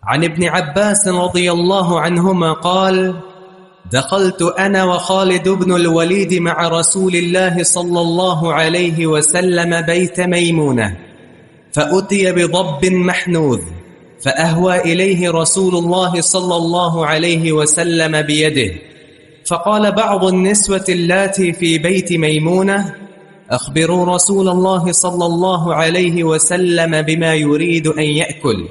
عن ابن عباس رضي الله عنهما قال دخلت أنا وخالد بن الوليد مع رسول الله صلى الله عليه وسلم بيت ميمونة فأتي بضب محنوذ فأهوى إليه رسول الله صلى الله عليه وسلم بيده فقال بعض النسوة اللاتي في بيت ميمونة أخبروا رسول الله صلى الله عليه وسلم بما يريد أن يأكل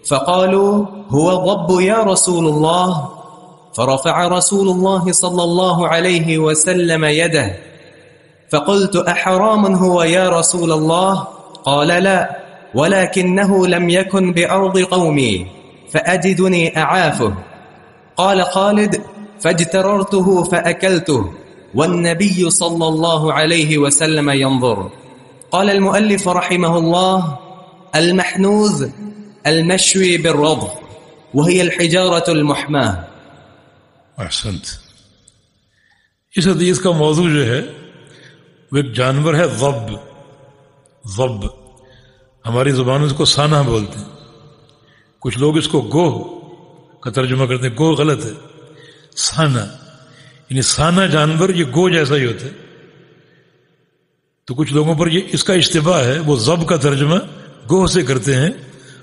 فقالوا هو الضب يا رسول الله فرفع رسول الله صلى الله عليه وسلم يده فقلت أحرام هو يا رسول الله قال لا ولكنه لم يكن بأرض قومي فأجدني أعافه قال خالد فاجتررته فأكلته والنبي صلى الله عليه وسلم ينظر. قال المؤلف رحمه الله المحنوذ المشوي بالرض وهي الحجارة المحماة. احسنت. اس حدیث کا موضوع جو ہے وہ ایک جانور ہے ضب. ضب ہماری زبان میں اس کو سانحہ بولتے ہیں. کچھ لوگ اس کو گوہ کا ترجمہ کرتے ہیں. گوہ غلط ہے, سانحہ یعنی سانحہ جانور یہ گوہ جیسا ہی ہوتا ہے. تو کچھ لوگوں پر یہ اس کا اشتباہ ہے, وہ ضب کا ترجمہ گوہ سے کرتے ہیں,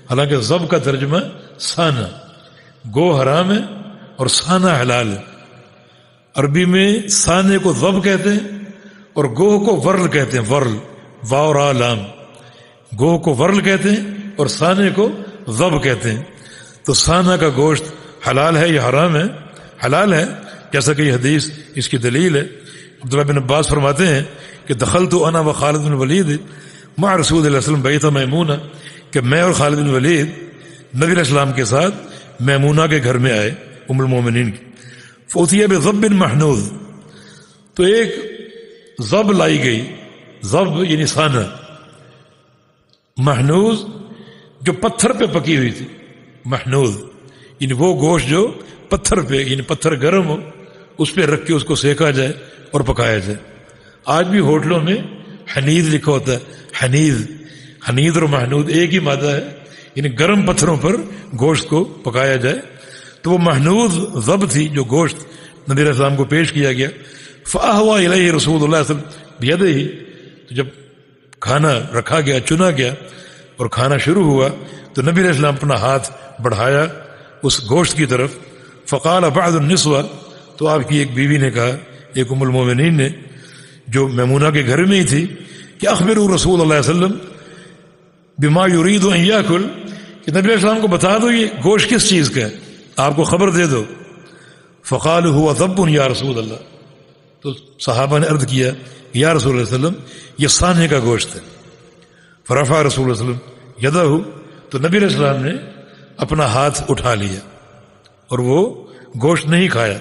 حالانکہ ضب کا ترجمہ سانحہ. گوہ حرام ہے اور سانحہ حلال ہے. عربی میں سانے کو ضب کہتے ہیں اور گوہ کو ورل کہتے ہیں. ورل واو را لام. گوہ کو ورل کہتے ہیں اور سانے کو ضب کہتے ہیں. تو سانحہ کا گوشت حلال ہے یا حرام ہے؟ حلال ہے, جیسا کہ یہ حدیث اس کی دلیل ہے. عبداللہ بن عباس فرماتے ہیں کہ دخلت انا و خالد بن ولید مع رسول اللہ علیہ وسلم بیت میمونہ, کہ میں اور خالد بن ولید نبی علیہ السلام کے ساتھ میمونہ کے گھر میں آئے, ام المومنین کی. فوتیہ بضب محنوذ, تو ایک ضب لائی گئی. ضب یعنی سانحہ, محنوذ جو پتھر پہ پکی ہوئی تھی. محنوذ یعنی وہ گوشت جو پتھر پہ, یعنی پتھر گرم ہو اس پہ رکھ کے اس کو سیکا جائے اور پکایا جائے. آج بھی ہوٹلوں میں حنیذ لکھا ہوتا ہے. حنیذ, حنیذ اور محنوذ ایک ہی مادہ ہے, یعنی گرم پتھروں پر گوشت کو پکایا جائے. تو وہ محنوذ ضب تھی جو گوشت نبی علیہ السلام کو پیش کیا گیا. فأہویٰ الیہ رسول اللہ صلی اللہ علیہ وسلم بیدہ, تو جب کھانا رکھا گیا, چنا گیا اور کھانا شروع ہوا تو نبی علیہ السلام اپنا ہاتھ بڑھایا اس گوشت کی طرف. فقال بعض النسوہ, تو آپ کی ایک بیوی نے کہا, ایک ام المومنین نے جو میمونہ کے گھر میں ہی تھی, کہ اخبروا رسول اللہ علیہ وسلم بما یرید ان یاکل, کہ نبی علیہ السلام کو بتا دو یہ گوشت کس چیز کا ہے, آپ کو خبر دے دو. فقال هو ضب یا رسول اللہ, تو صحابہ نے عرض کیا یا رسول اللہ علیہ وسلم یہ سانحے کا گوشت ہے. فرفع رسول اللہ علیہ وسلم یدہ, تو نبی علیہ السلام نے اپنا ہاتھ اٹھا لیا اور وہ گوشت نہیں کھایا.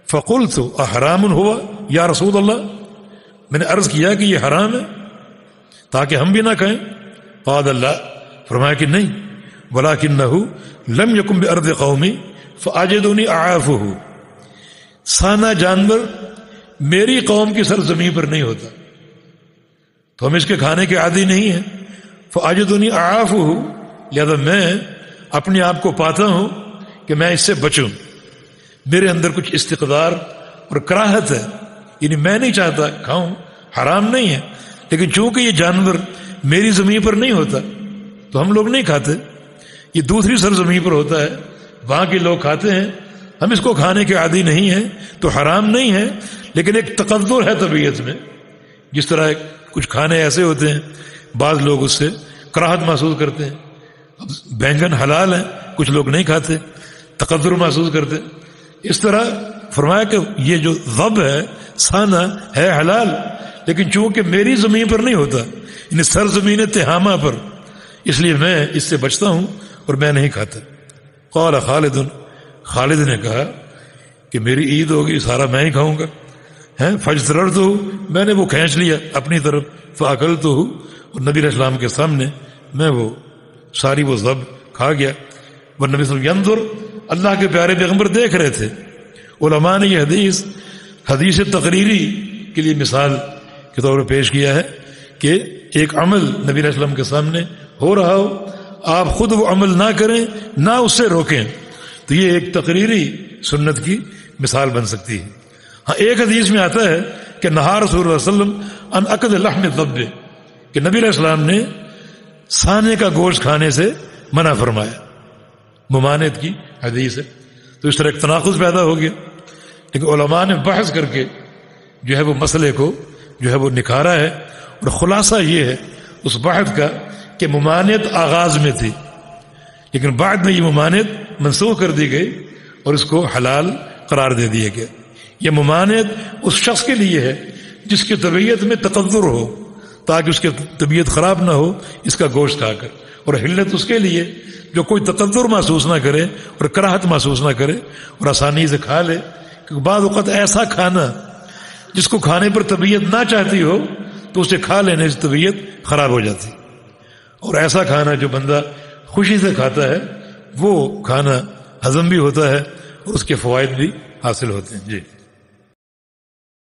فقلت احرام ہوا یا رسول اللہ, میں نے عرض کیا کہ یہ حرام ہے تاکہ ہم بھی نہ کھائیں. قال اللہ, فرمایا کہ نہیں, ولکنہ لم یکن بارض قومی فاجدنی اعافہ, سانحہ جانور میری قوم کی سرزمین پر نہیں ہوتا تو ہم اس کے کھانے کے عادی نہیں ہیں. فاجدنی اعافہ, لہذا میں اپنے آپ کو پاتا ہوں کہ میں اس سے بچوں. میرے اندر کچھ استقدار اور کراہت ہے, یعنی میں نہیں چاہتا کھاؤں, حرام نہیں ہے, لیکن چونکہ یہ جانور میری زمین پر نہیں ہوتا تو ہم لوگ نہیں کھاتے. یہ دوسری سرزمین پر ہوتا ہے, وہاں کے لوگ کھاتے ہیں, ہم اس کو کھانے کے عادی نہیں ہیں تو حرام نہیں ہے, لیکن ایک تقدر ہے طبیعت میں. جس طرح کچھ کھانے ایسے ہوتے ہیں بعض لوگ اس سے کراہت محسوس کرتے ہیں. اب بینگن حلال ہیں, کچھ لوگ نہیں کھاتے, تقدر محسوس کرتے. اس طرح فرمایا کہ یہ جو ضب ہے سانحہ ہے حلال, لیکن چونکہ میری زمین پر نہیں ہوتا, یعنی سرزمین تہامہ پر, اس لیے میں اس سے بچتا ہوں اور میں نہیں کھاتا. قال خالد, خالد نے کہا کہ میری عید ہوگی, سارا میں ہی کھاؤں گا. فاجتررتہ, میں نے وہ کھینچ لیا اپنی طرف. فاکلتہ, اور نبی علیہ السلام کے سامنے میں وہ ساری وہ ضب کھا گیا. وہ نبی صلی اللہ علیہ وسلم ینظر, اللہ کے پیارے پیغمبر دیکھ رہے تھے. علماء نے یہ حدیث تقریری کے لیے مثال کے طور پر پیش کیا ہے کہ ایک عمل نبی علیہ السلام کے سامنے ہو رہا ہو, آپ خود وہ عمل نہ کریں نہ اس سے روکیں، تو یہ ایک تقریری سنت کی مثال بن سکتی ہے۔ ہاں ایک حدیث میں آتا ہے کہ نہا رسول اللہ صلی اللہ علیہ وسلم ان اکل لحم الضب، کہ نبی علیہ السلام نے سانے کا گوشت کھانے سے منع فرمایا، ممانعت کی حدیث ہے۔ تو اس طرح ایک تناقض پیدا ہو گیا، لیکن علماء نے بحث کر کے جو ہے وہ مسئلے کو جو ہے وہ نکھارا ہے، اور خلاصہ یہ ہے اس بحث کا کہ ممانعت آغاز میں تھی، لیکن بعد میں یہ ممانعت منسوخ کر دی گئی اور اس کو حلال قرار دے دیا گیا۔ یہ ممانعت اس شخص کے لیے ہے جس کی طبیعت میں تقدر ہو، تاکہ اس کی طبیعت خراب نہ ہو اس کا گوشت کھا کر، اور حلت اس کے لیے جو کوئی تقدر محسوس نہ کرے اور کراہت محسوس نہ کرے اور آسانی سے کھا لے، کیونکہ بعض اوقات ایسا کھانا جس کو کھانے پر طبیعت نہ چاہتی ہو تو اسے کھا لینے سے طبیعت خراب ہو جاتی، اور ایسا کھانا جو بندہ خوشی سے کھاتا ہے وہ کھانا ہضم بھی ہوتا ہے اور اس کے فوائد بھی حاصل ہوتے ہیں۔ جی